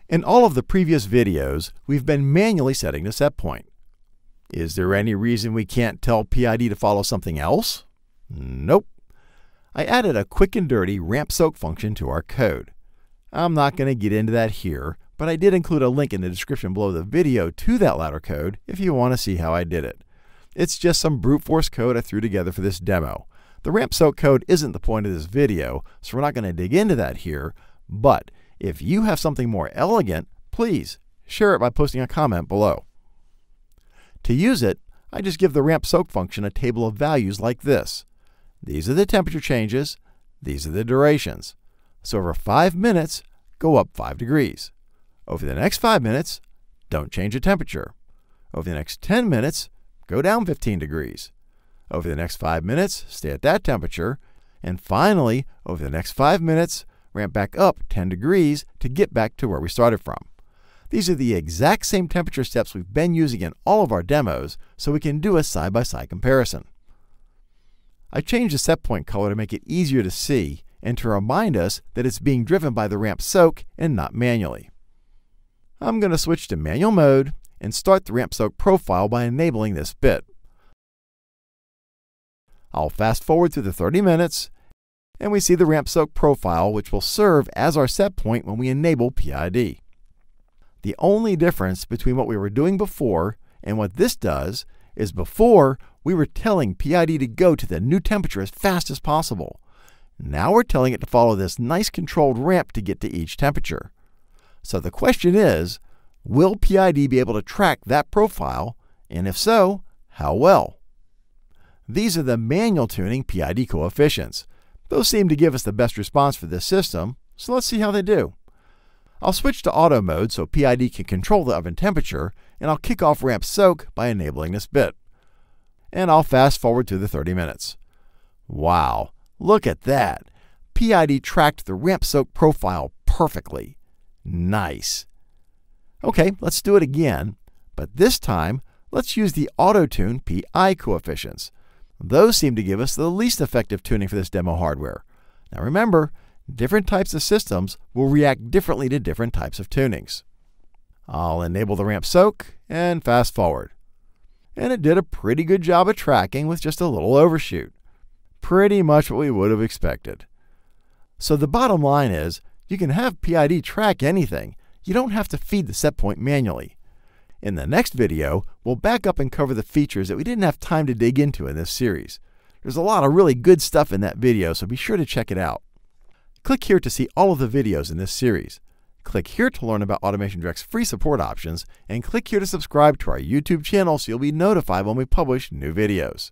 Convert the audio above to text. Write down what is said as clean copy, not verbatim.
In all of the previous videos, we've been manually setting the set point. Is there any reason we can't tell PID to follow something else? Nope. I added a quick and dirty ramp soak function to our code. I'm not going to get into that here, but I did include a link in the description below the video to that latter code if you want to see how I did it. It's just some brute force code I threw together for this demo. The ramp soak code isn't the point of this video, so we're not going to dig into that here, but if you have something more elegant, please share it by posting a comment below. To use it, I just give the ramp soak function a table of values like this. These are the temperature changes, these are the durations. So over 5 minutes, go up 5 degrees. Over the next 5 minutes, don't change the temperature. Over the next 10 minutes, go down 15 degrees. Over the next 5 minutes, stay at that temperature. And finally, over the next 5 minutes, ramp back up 10 degrees to get back to where we started from. These are the exact same temperature steps we've been using in all of our demos, so we can do a side-by-side comparison. I changed the set point color to make it easier to see and to remind us that it's being driven by the ramp soak and not manually. I'm going to switch to manual mode and start the ramp soak profile by enabling this bit. I'll fast forward through the 30 minutes, and we see the ramp soak profile, which will serve as our set point when we enable PID. The only difference between what we were doing before and what this does is before we were telling PID to go to the new temperature as fast as possible. Now we're telling it to follow this nice controlled ramp to get to each temperature. So the question is, will PID be able to track that profile, and if so, how well? These are the manual tuning PID coefficients. Those seem to give us the best response for this system, so let's see how they do. I'll switch to auto mode so PID can control the oven temperature, and I'll kick off ramp soak by enabling this bit. And I'll fast forward to the 30 minutes. Wow, look at that! PID tracked the ramp soak profile perfectly. Nice. Okay, let's do it again, but this time let's use the auto-tune PI coefficients. Those seem to give us the least effective tuning for this demo hardware. Now remember, different types of systems will react differently to different types of tunings. I'll enable the ramp soak and fast forward. And it did a pretty good job of tracking with just a little overshoot. Pretty much what we would have expected. So the bottom line is, you can have PID track anything. You don't have to feed the set point manually. In the next video, we'll back up and cover the features that we didn't have time to dig into in this series. There's a lot of really good stuff in that video, so be sure to check it out. Click here to see all of the videos in this series. Click here to learn about Automation Direct's free support options, and click here to subscribe to our YouTube channel so you'll be notified when we publish new videos.